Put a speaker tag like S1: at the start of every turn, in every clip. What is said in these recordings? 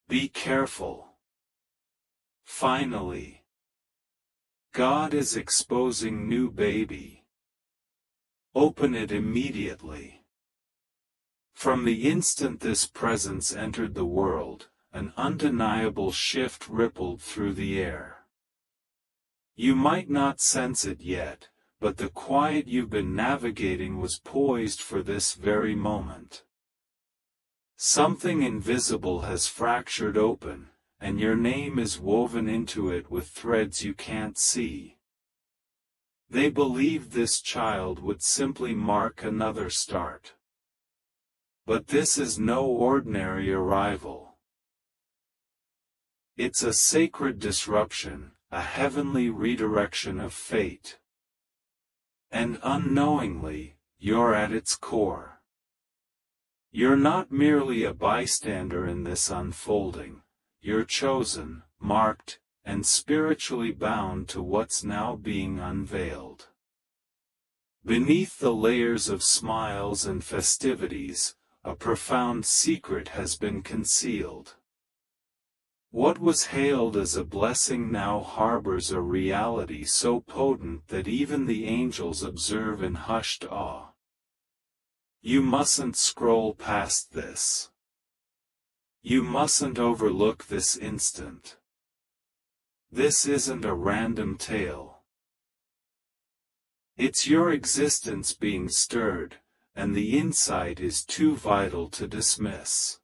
S1: Be careful. Finally, God is exposing new baby. Open it immediately. From the instant this presence entered the world, an undeniable shift rippled through the air. You might not sense it yet, but the quiet you've been navigating was poised for this very moment. Something invisible has fractured open, and your name is woven into it with threads you can't see. They believed this child would simply mark another start. But this is no ordinary arrival. It's a sacred disruption, a heavenly redirection of fate. And unknowingly, you're at its core. You're not merely a bystander in this unfolding, you're chosen, marked, and spiritually bound to what's now being unveiled. Beneath the layers of smiles and festivities, a profound secret has been concealed. What was hailed as a blessing now harbors a reality so potent that even the angels observe in hushed awe. You mustn't scroll past this. You mustn't overlook this instant. This isn't a random tale. It's your existence being stirred, and the insight is too vital to dismiss.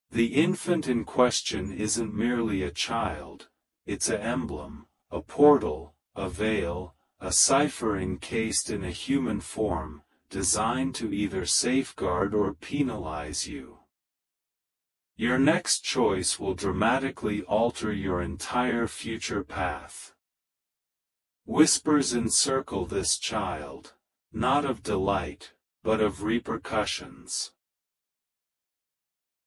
S1: The infant in question isn't merely a child, it's an emblem, a portal, a veil, a cipher encased in a human form, designed to either safeguard or penalize you. Your next choice will dramatically alter your entire future path. Whispers encircle this child, not of delight, but of repercussions.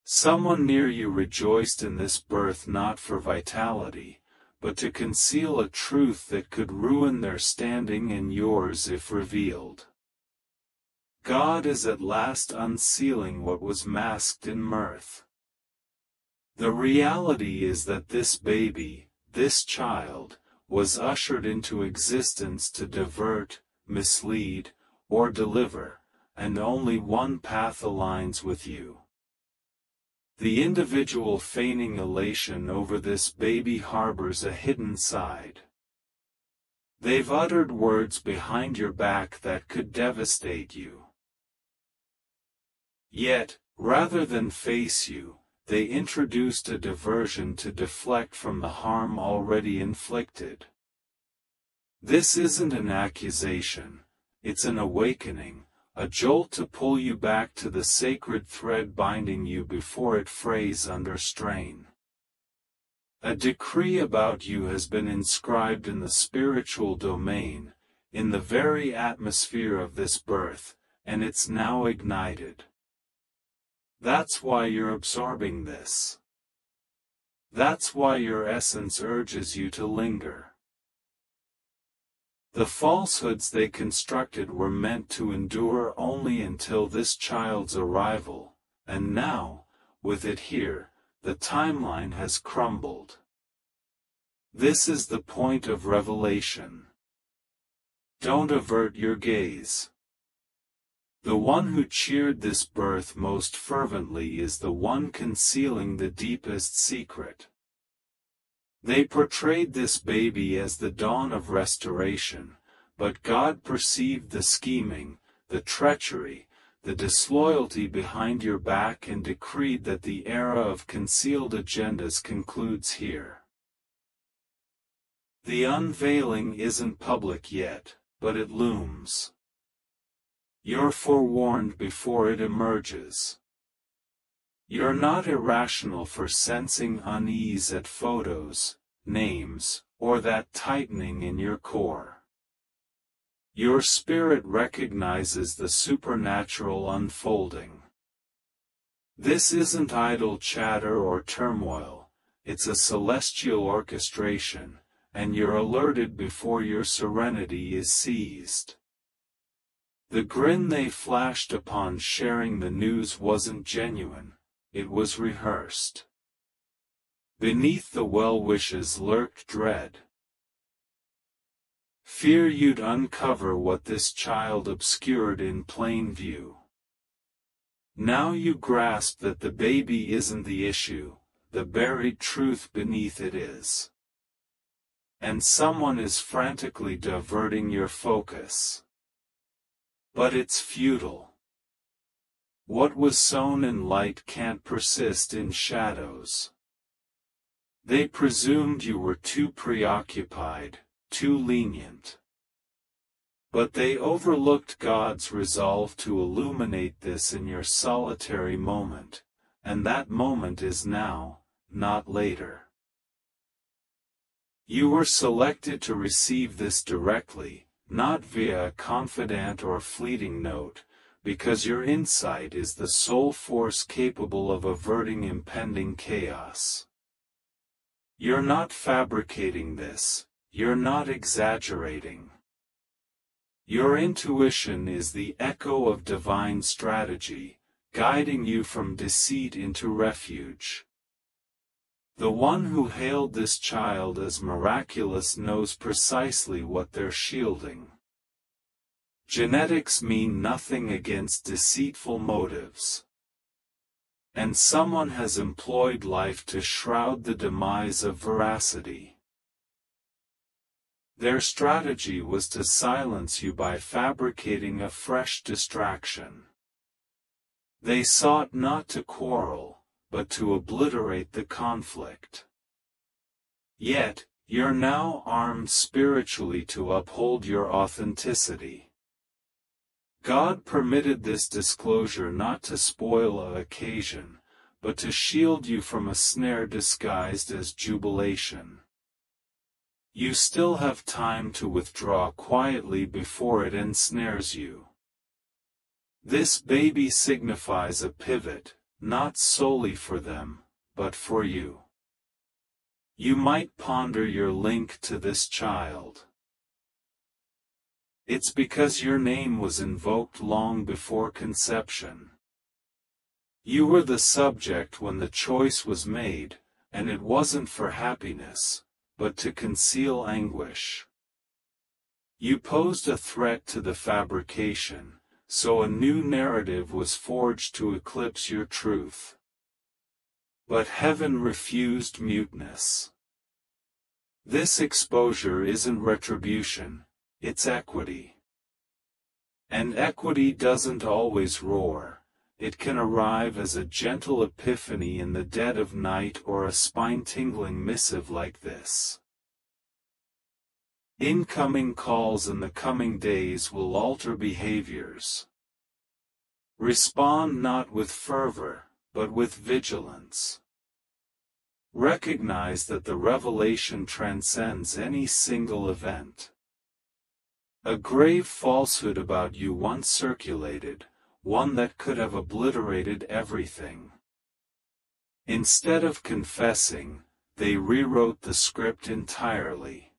S1: Someone near you rejoiced in this birth not for vitality, but to conceal a truth that could ruin their standing and yours if revealed. God is at last unsealing what was masked in mirth. The reality is that this baby, this child, was ushered into existence to divert, mislead, or deliver, and only one path aligns with you. The individual feigning elation over this baby harbors a hidden side. They've uttered words behind your back that could devastate you. Yet, rather than face you, they introduced a diversion to deflect from the harm already inflicted. This isn't an accusation, it's an awakening, a jolt to pull you back to the sacred thread binding you before it frays under strain. A decree about you has been inscribed in the spiritual domain, in the very atmosphere of this birth, and it's now ignited. That's why you're absorbing this. That's why your essence urges you to linger. The falsehoods they constructed were meant to endure only until this child's arrival, and now, with it here, the timeline has crumbled. This is the point of revelation. Don't avert your gaze. The one who cheered this birth most fervently is the one concealing the deepest secret. They portrayed this baby as the dawn of restoration, but God perceived the scheming, the treachery, the disloyalty behind your back and decreed that the era of concealed agendas concludes here. The unveiling isn't public yet, but it looms. You're forewarned before it emerges. You're not irrational for sensing unease at photos, names, or that tightening in your core. Your spirit recognizes the supernatural unfolding. This isn't idle chatter or turmoil, it's a celestial orchestration, and you're alerted before your serenity is seized. The grin they flashed upon sharing the news wasn't genuine. It was rehearsed. Beneath the well-wishes lurked dread. Fear you'd uncover what this child obscured in plain view. Now you grasp that the baby isn't the issue, the buried truth beneath it is. And someone is frantically diverting your focus. But it's futile. What was sown in light can't persist in shadows. They presumed you were too preoccupied, too lenient. But they overlooked God's resolve to illuminate this in your solitary moment, and that moment is now, not later. You were selected to receive this directly, not via a confidant or fleeting note, because your insight is the sole force capable of averting impending chaos. You're not fabricating this, you're not exaggerating. Your intuition is the echo of divine strategy, guiding you from deceit into refuge. The one who hailed this child as miraculous knows precisely what they're shielding. Genetics mean nothing against deceitful motives. And someone has employed life to shroud the demise of veracity. Their strategy was to silence you by fabricating a fresh distraction. They sought not to quarrel, but to obliterate the conflict. Yet, you're now armed spiritually to uphold your authenticity. God permitted this disclosure not to spoil an occasion, but to shield you from a snare disguised as jubilation. You still have time to withdraw quietly before it ensnares you. This baby signifies a pivot, not solely for them, but for you. You might ponder your link to this child. It's because your name was invoked long before conception. You were the subject when the choice was made, and it wasn't for happiness, but to conceal anguish. You posed a threat to the fabrication, so a new narrative was forged to eclipse your truth. But heaven refused muteness. This exposure isn't retribution, it's equity. And equity doesn't always roar. It can arrive as a gentle epiphany in the dead of night or a spine-tingling missive like this. Incoming calls in the coming days will alter behaviors. Respond not with fervor, but with vigilance. Recognize that the revelation transcends any single event. A grave falsehood about you once circulated, one that could have obliterated everything. Instead of confessing, they rewrote the script entirely.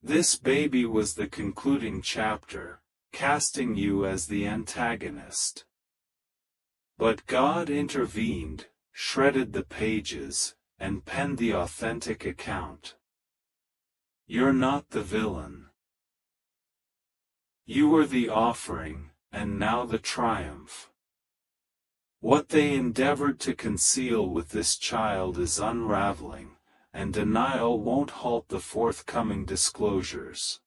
S1: This baby was the concluding chapter, casting you as the antagonist. But God intervened, shredded the pages, and penned the authentic account. You're not the villain. You were the offering, and now the triumph. What they endeavored to conceal with this child is unraveling, and denial won't halt the forthcoming disclosures.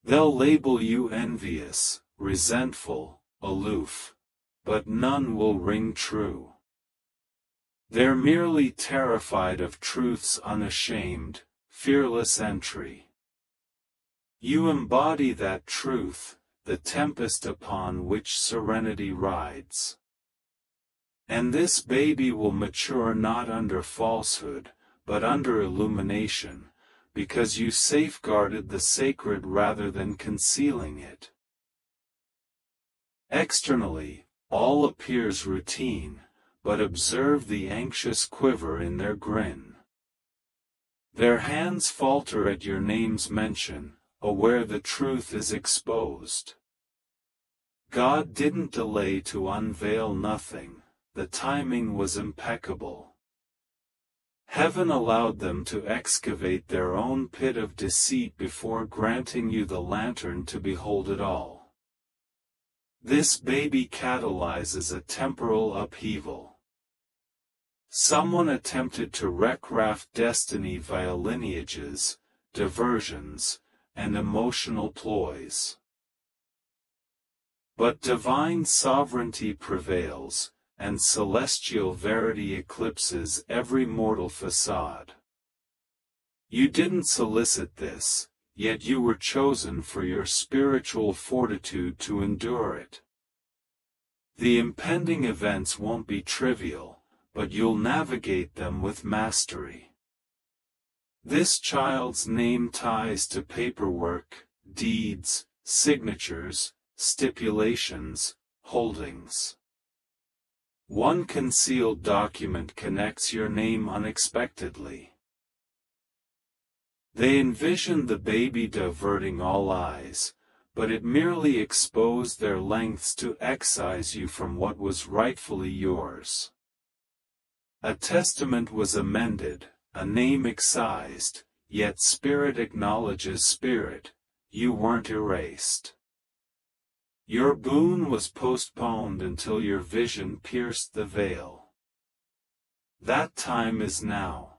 S1: They'll label you envious, resentful, aloof, but none will ring true. They're merely terrified of truth's unashamed, fearless entry. You embody that truth, the tempest upon which serenity rides. And this baby will mature not under falsehood, but under illumination, because you safeguarded the sacred rather than concealing it. Externally, all appears routine, but observe the anxious quiver in their grin. Their hands falter at your name's mention, aware the truth is exposed. God didn't delay to unveil nothing, the timing was impeccable. Heaven allowed them to excavate their own pit of deceit before granting you the lantern to behold it all. This baby catalyzes a temporal upheaval. Someone attempted to wreck-raft destiny via lineages, diversions, and emotional ploys. But divine sovereignty prevails, and celestial verity eclipses every mortal facade. You didn't solicit this, yet you were chosen for your spiritual fortitude to endure it. The impending events won't be trivial, but you'll navigate them with mastery. This child's name ties to paperwork, deeds, signatures, stipulations, holdings. One concealed document connects your name unexpectedly. They envisioned the baby diverting all eyes, but it merely exposed their lengths to excise you from what was rightfully yours. A testament was amended, a name excised, yet spirit acknowledges spirit, you weren't erased. Your boon was postponed until your vision pierced the veil. That time is now.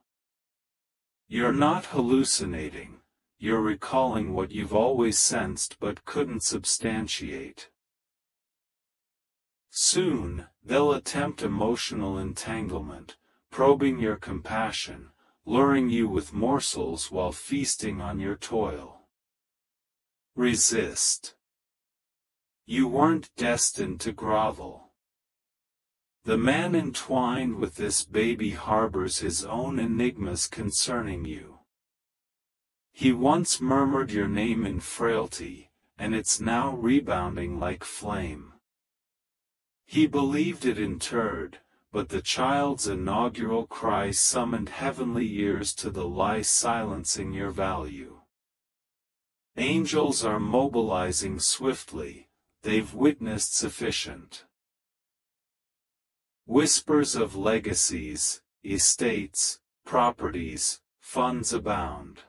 S1: You're not hallucinating, you're recalling what you've always sensed but couldn't substantiate. Soon, they'll attempt emotional entanglement, probing your compassion, luring you with morsels while feasting on your toil. Resist. You weren't destined to grovel. The man entwined with this baby harbors his own enigmas concerning you. He once murmured your name in frailty, and it's now rebounding like flame. He believed it interred, but the child's inaugural cry summoned heavenly ears to the lie silencing your value. Angels are mobilizing swiftly, they've witnessed sufficient. Whispers of legacies, estates, properties, funds abound.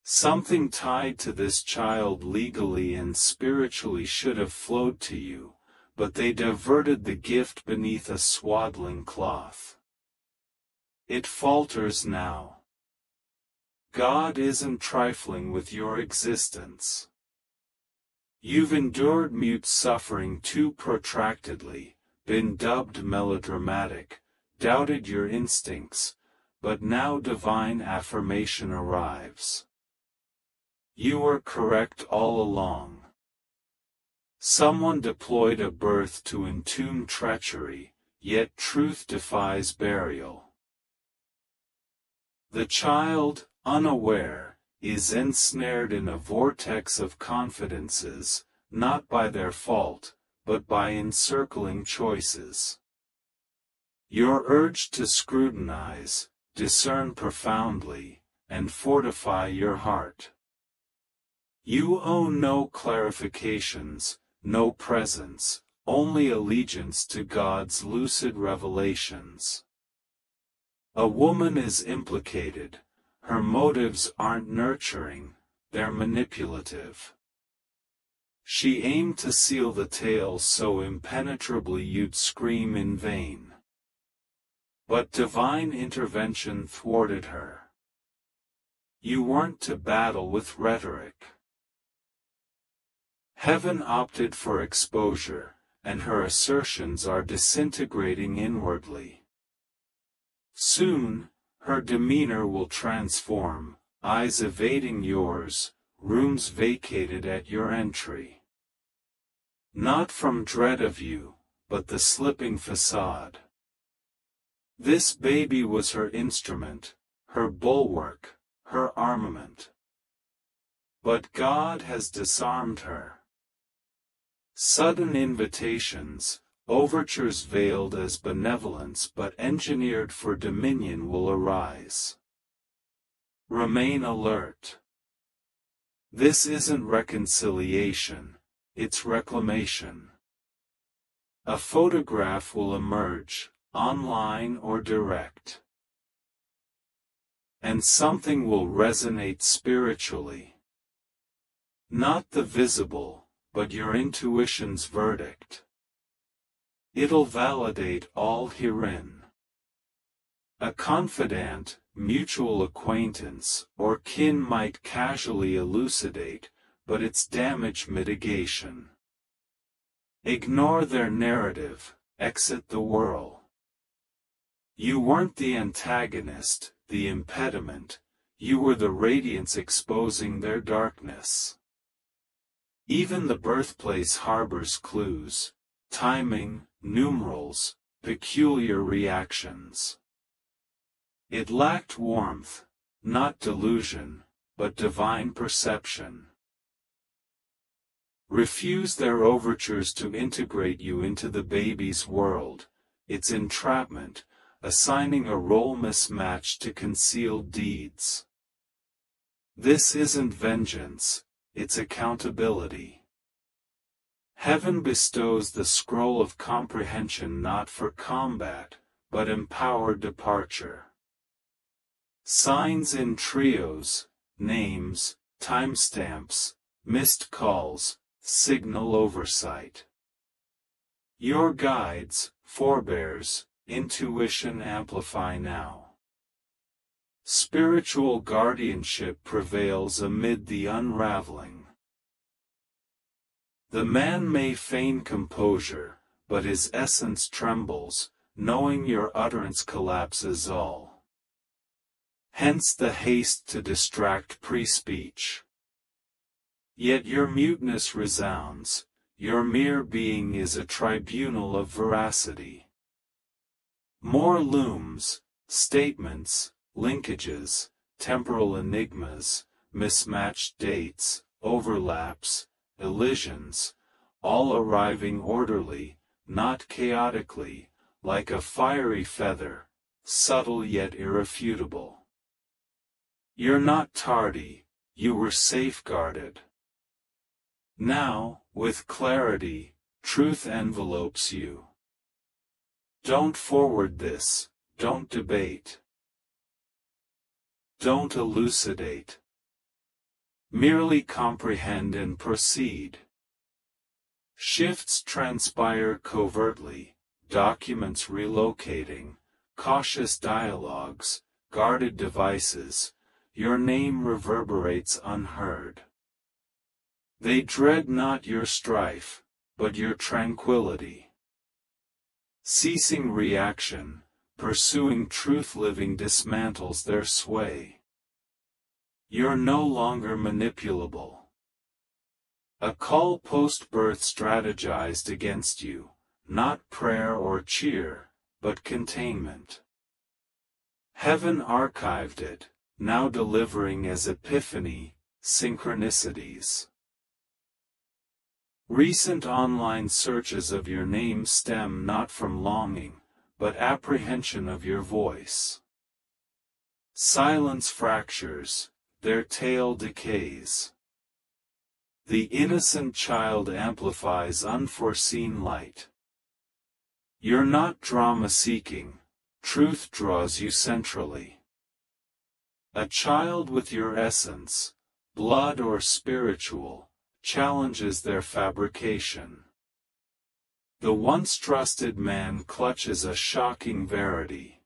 S1: Something tied to this child legally and spiritually should have flowed to you, but they diverted the gift beneath a swaddling cloth. It falters now. God isn't trifling with your existence. You've endured mute suffering too protractedly, been dubbed melodramatic, doubted your instincts, but now divine affirmation arrives. You were correct all along. Someone deployed a birth to entomb treachery, yet truth defies burial. The child, unaware, is ensnared in a vortex of confidences, not by their fault, but by encircling choices. You're urged to scrutinize, discern profoundly, and fortify your heart. You owe no clarifications, no presence, only allegiance to God's lucid revelations. A woman is implicated. Her motives aren't nurturing, they're manipulative. She aimed to seal the tale so impenetrably you'd scream in vain. But divine intervention thwarted her. You weren't to battle with rhetoric. Heaven opted for exposure, and her assertions are disintegrating inwardly. Soon, her demeanor will transform, eyes evading yours, rooms vacated at your entry. Not from dread of you, but the slipping facade. This baby was her instrument, her bulwark, her armament. But God has disarmed her. Sudden invitations, overtures veiled as benevolence but engineered for dominion will arise. Remain alert. This isn't reconciliation, it's reclamation. A photograph will emerge, online or direct. and something will resonate spiritually. Not the visible, but your intuition's verdict. It'll validate all herein. A confidant, mutual acquaintance, or kin might casually elucidate, but it's damage mitigation. Ignore their narrative, exit the whirl. You weren't the antagonist, the impediment, you were the radiance exposing their darkness. Even the birthplace harbors clues, timing, numerals, peculiar reactions. It lacked warmth, not delusion, but divine perception. Refuse their overtures to integrate you into the baby's world, its entrapment, assigning a role mismatch to concealed deeds. This isn't vengeance, it's accountability. Heaven bestows the scroll of comprehension not for combat, but empowered departure. Signs in trios, names, timestamps, missed calls, signal oversight. Your guides, forebears, intuition amplify now. Spiritual guardianship prevails amid the unraveling. The man may feign composure, but his essence trembles, knowing your utterance collapses all. Hence the haste to distract pre-speech. Yet your muteness resounds, your mere being is a tribunal of veracity. More looms, statements, linkages, temporal enigmas, mismatched dates, overlaps, elisions, all arriving orderly, not chaotically, like a fiery feather, subtle yet irrefutable. You're not tardy, you were safeguarded. Now, with clarity, truth envelopes you. Don't forward this, don't debate. Don't elucidate. Merely comprehend and proceed. Shifts transpire covertly, documents relocating, cautious dialogues, guarded devices, your name reverberates unheard. They dread not your strife, but your tranquility. Ceasing reaction, pursuing truth living dismantles their sway. You're no longer manipulable. A call post-birth strategized against you, not prayer or cheer, but containment. Heaven archived it, now delivering as epiphany, synchronicities. Recent online searches of your name stem not from longing, but apprehension of your voice. Silence fractures, their tale decays. The innocent child amplifies unforeseen light. You're not drama-seeking, truth draws you centrally. A child with your essence, blood or spiritual, challenges their fabrication. The once trusted man clutches a shocking verity.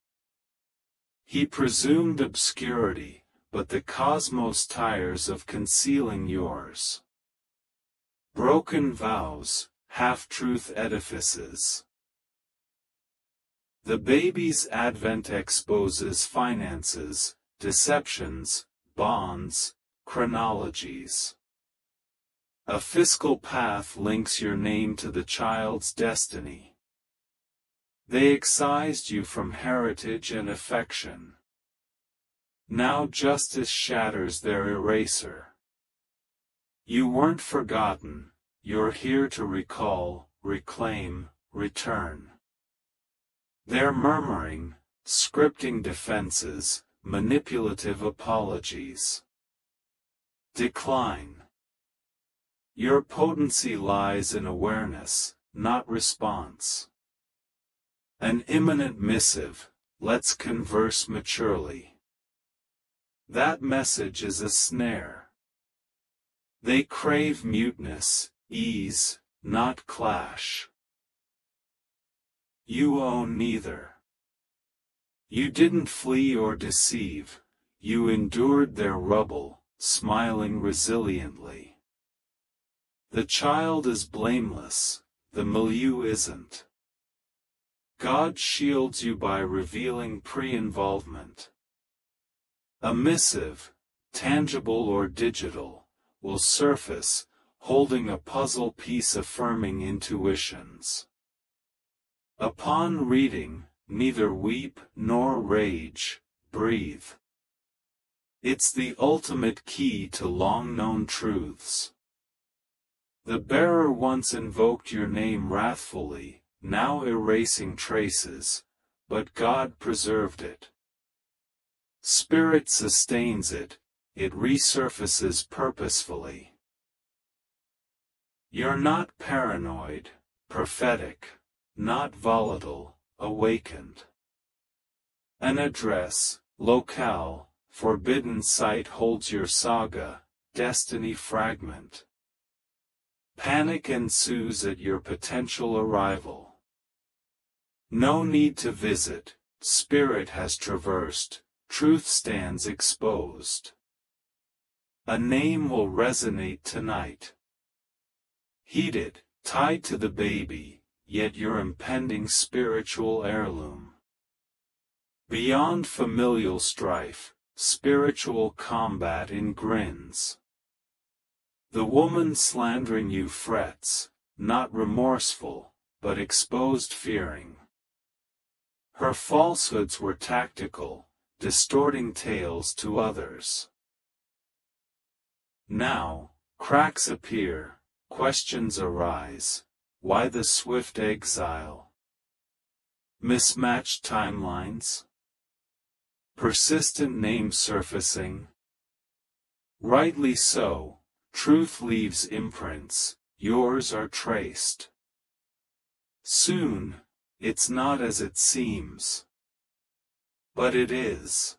S1: He presumed obscurity, but the cosmos tires of concealing yours. Broken vows, half-truth edifices. The baby's advent exposes finances, deceptions, bonds, chronologies. A fiscal path links your name to the child's destiny. They excised you from heritage and affection. Now justice shatters their eraser. You weren't forgotten, you're here to recall, reclaim, return. They're murmuring, scripting defenses, manipulative apologies. Decline. Your potency lies in awareness, not response. An imminent missive, let's converse maturely. that message is a snare. They crave muteness, ease, not clash. You own neither. You didn't flee or deceive, you endured their rubble, smiling resiliently. The child is blameless, the milieu isn't. God shields you by revealing pre-involvement. A missive, tangible or digital, will surface, holding a puzzle piece affirming intuitions. Upon reading, neither weep nor rage, breathe. It's the ultimate key to long-known truths. The bearer once invoked your name wrathfully, now erasing traces, but God preserved it. Spirit sustains it, it resurfaces purposefully. You're not paranoid, prophetic, not volatile, awakened. An address, locale, forbidden site holds your saga, destiny fragment. Panic ensues at your potential arrival. No need to visit, spirit has traversed, truth stands exposed. A name will resonate tonight. Heeded, tied to the baby, yet your impending spiritual heirloom. Beyond familial strife, spiritual combat in grins. The woman slandering you frets, not remorseful, but exposed fearing. Her falsehoods were tactical, distorting tales to others. Now, cracks appear, questions arise. Why the swift exile? Mismatched timelines? Persistent names surfacing? Rightly so, truth leaves imprints, yours are traced. Soon, it's not as it seems. But it is.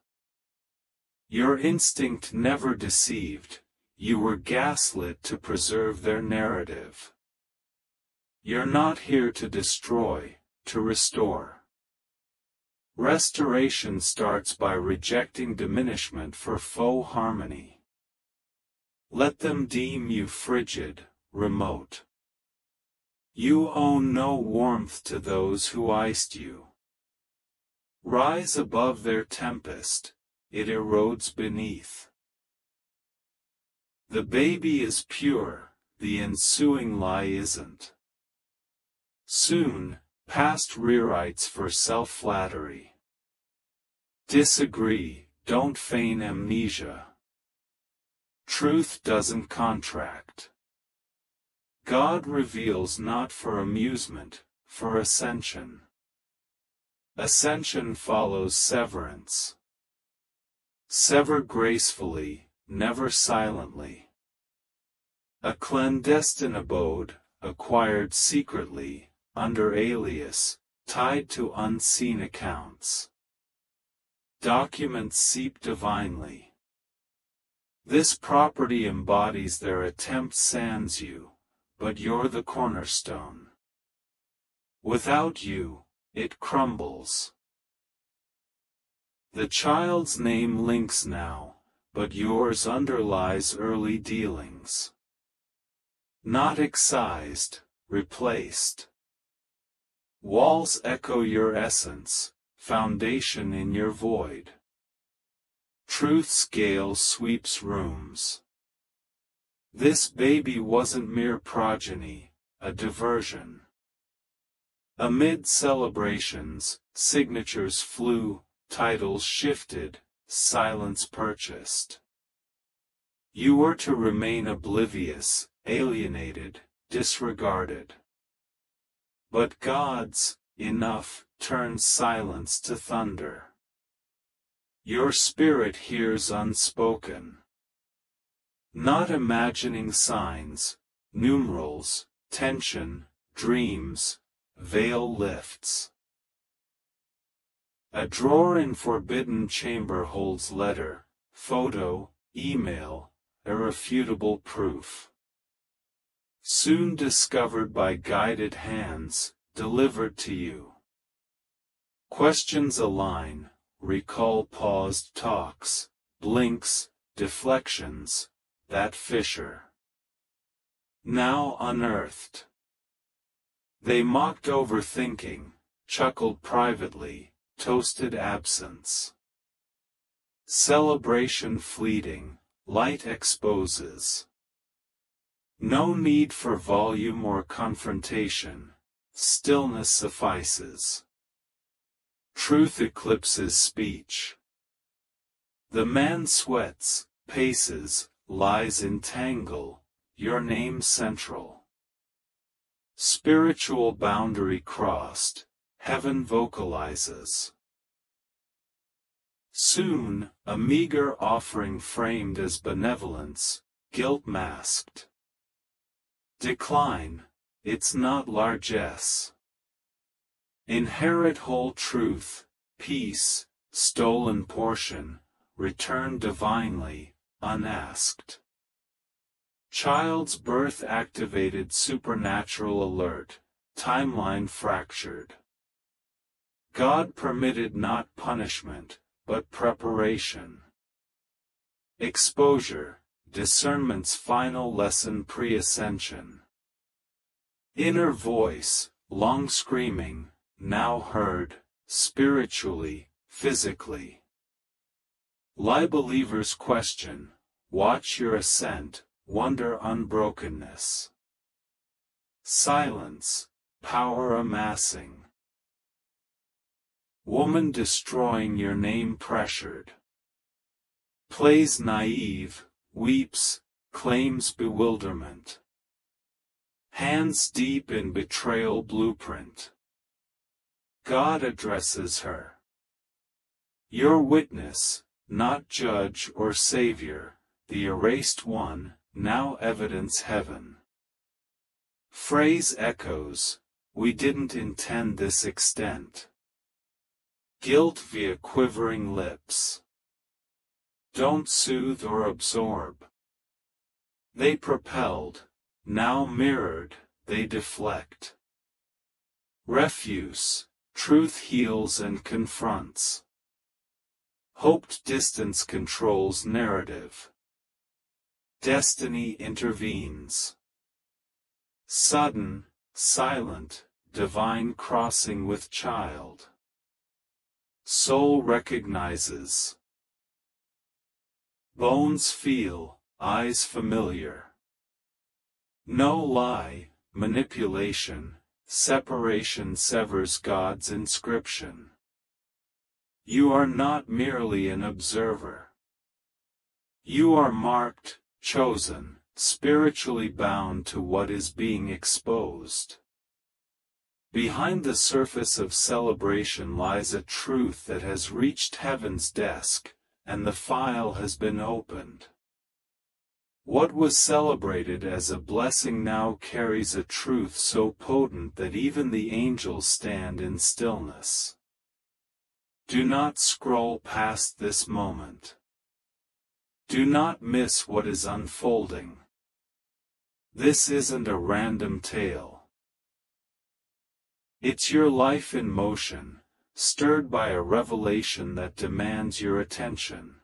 S1: Your instinct never deceived, you were gaslit to preserve their narrative. You're not here to destroy, to restore. Restoration starts by rejecting diminishment for faux harmony. Let them deem you frigid, remote. You own no warmth to those who iced you. Rise above their tempest, it erodes beneath. The baby is pure, the ensuing lie isn't. Soon, past rewrites for self-flattery. Disagree, don't feign amnesia. Truth doesn't contract. God reveals not for amusement, for ascension. Ascension follows severance. Sever gracefully, never silently. A clandestine abode, acquired secretly, under alias, tied to unseen accounts. Documents seep divinely. This property embodies their attempt sans you, but you're the cornerstone. Without you, it crumbles. The child's name links now, but yours underlies early dealings. Not excised, replaced. Walls echo your essence, foundation in your void. Truth's gale sweeps rooms. This baby wasn't mere progeny, a diversion. Amid celebrations, signatures flew, titles shifted, silence purchased. You were to remain oblivious, alienated, disregarded. But God's enough turns silence to thunder. Your spirit hears unspoken. Not imagining signs, numerals, tension, dreams, veil lifts. A drawer in forbidden chamber holds letter, photo, email, irrefutable proof. Soon discovered by guided hands, delivered to you. Questions align, recall paused talks, blinks, deflections, that fissure. Now unearthed. They mocked overthinking, chuckled privately, toasted absence. Celebration fleeting, light exposes. No need for volume or confrontation, stillness suffices. Truth eclipses speech. The man sweats, paces, lies in tangle, your name central. Spiritual boundary crossed, heaven vocalizes. Soon, a meager offering framed as benevolence, guilt masked. Decline, it's not largesse. Inherit whole truth, peace, stolen portion, return divinely, unasked. Child's birth activated supernatural alert, timeline fractured. God permitted not punishment, but preparation. Exposure, discernment's final lesson pre-ascension. Inner voice, long screaming, now heard, spiritually, physically. Lie believers question, watch your ascent, wonder unbrokenness. Silence, power amassing. Woman destroying your name pressured. Plays naive, weeps, claims bewilderment. Hands deep in betrayal blueprint. God addresses her. Your witness, not judge or savior, the erased one, now evidence heaven. Phrase echoes, we didn't intend this extent. Guilt via quivering lips. Don't soothe or absorb. They propelled, now mirrored, they deflect. Refuse, truth heals and confronts. Hoped distance controls narrative. Destiny intervenes. Sudden, silent, divine crossing with child. Soul recognizes. Bones feel, eyes familiar. No lie, manipulation, separation severs God's inscription. You are not merely an observer. You are marked, chosen, spiritually bound to what is being exposed. Behind the surface of celebration lies a truth that has reached heaven's desk, and the file has been opened. What was celebrated as a blessing now carries a truth so potent that even the angels stand in stillness. Do not scroll past this moment. Do not miss what is unfolding. This isn't a random tale. It's your life in motion, stirred by a revelation that demands your attention.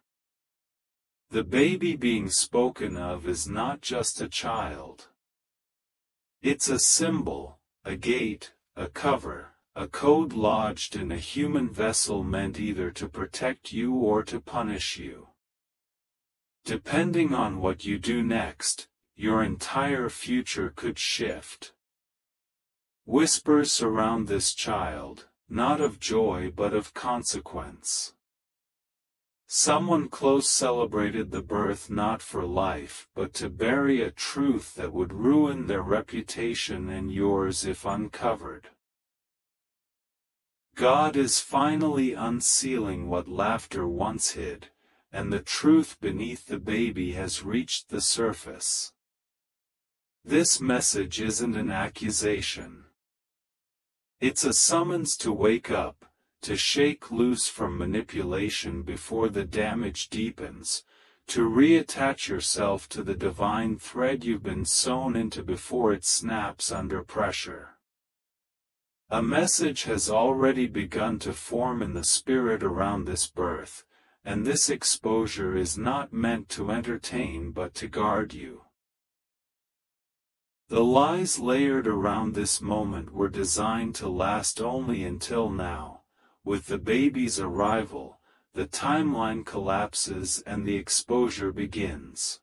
S1: The baby being spoken of is not just a child. It's a symbol, a gate, a cover, a code lodged in a human vessel meant either to protect you or to punish you. Depending on what you do next, your entire future could shift. Whispers surround this child, not of joy but of consequence. Someone close celebrated the birth not for life but to bury a truth that would ruin their reputation and yours if uncovered. God is finally unsealing what laughter once hid, and the truth beneath the baby has reached the surface. This message isn't an accusation. It's a summons to wake up, to shake loose from manipulation before the damage deepens, to reattach yourself to the divine thread you've been sewn into before it snaps under pressure. A message has already begun to form in the spirit around this birth, and this exposure is not meant to entertain but to guard you. The lies layered around this moment were designed to last only until now. With the baby's arrival, the timeline collapses and the exposure begins.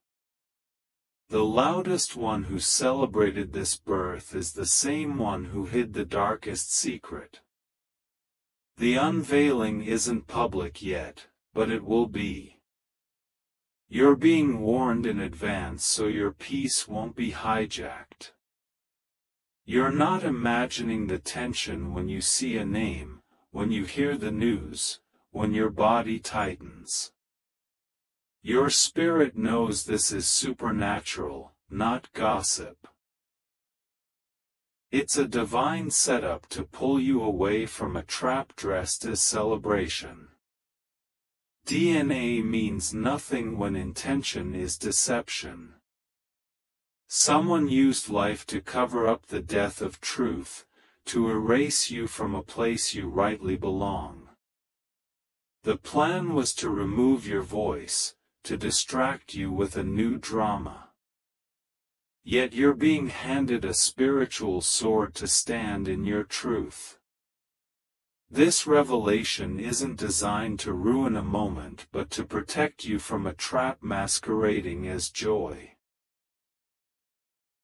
S1: The loudest one who celebrated this birth is the same one who hid the darkest secret. The unveiling isn't public yet, but it will be. You're being warned in advance so your peace won't be hijacked. You're not imagining the tension when you see a name, when you hear the news, when your body tightens. Your spirit knows this is supernatural, not gossip. It's a divine setup to pull you away from a trap dressed as celebration. DNA means nothing when intention is deception. Someone used life to cover up the death of truth, to erase you from a place you rightly belong. The plan was to remove your voice, to distract you with a new drama. Yet you're being handed a spiritual sword to stand in your truth. This revelation isn't designed to ruin a moment but to protect you from a trap masquerading as joy.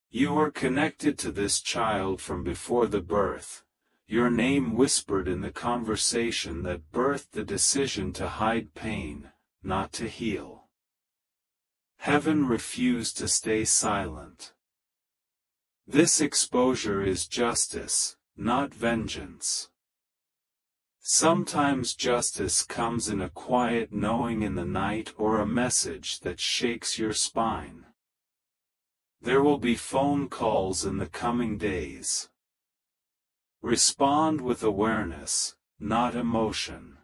S1: You were connected to this child from before the birth, your name whispered in the conversation that birthed the decision to hide pain, not to heal. Heaven refused to stay silent. This exposure is justice, not vengeance. Sometimes justice comes in a quiet knowing in the night or a message that shakes your spine. There will be phone calls in the coming days. Respond with awareness, not emotion.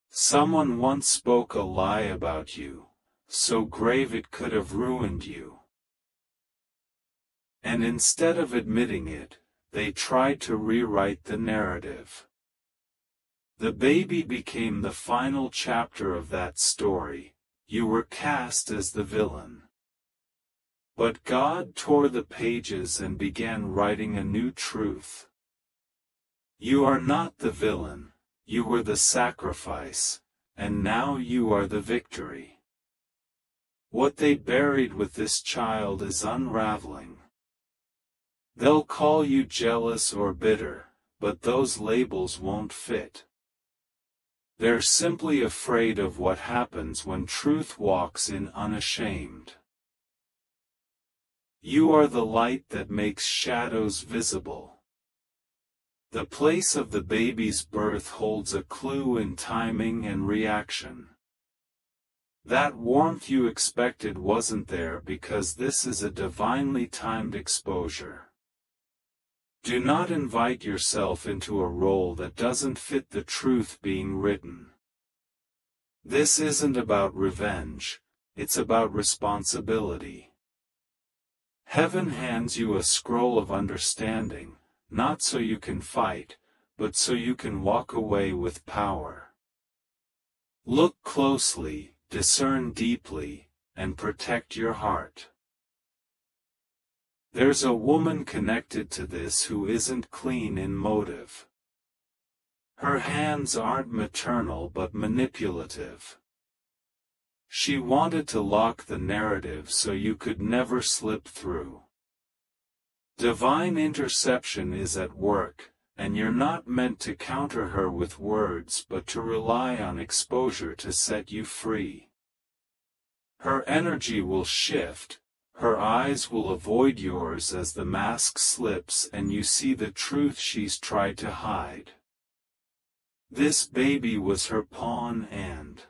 S1: Someone once spoke a lie about you, so grave it could have ruined you. And instead of admitting it, they tried to rewrite the narrative. The baby became the final chapter of that story. You were cast as the villain. But God tore the pages and began writing a new truth. You are not the villain, you were the sacrifice, and now you are the victory. What they buried with this child is unraveling. They'll call you jealous or bitter, but those labels won't fit. They're simply afraid of what happens when truth walks in unashamed. You are the light that makes shadows visible. The place of the baby's birth holds a clue in timing and reaction. That warmth you expected wasn't there because this is a divinely timed exposure. Do not invite yourself into a role that doesn't fit the truth being written. This isn't about revenge, it's about responsibility. Heaven hands you a scroll of understanding, not so you can fight, but so you can walk away with power. Look closely, discern deeply, and protect your heart. There's a woman connected to this who isn't clean in motive. Her hands aren't maternal but manipulative. She wanted to lock the narrative so you could never slip through. Divine interception is at work, and you're not meant to counter her with words but to rely on exposure to set you free. Her energy will shift, her eyes will avoid yours as the mask slips and you see the truth she's tried to hide. This baby was her pawn and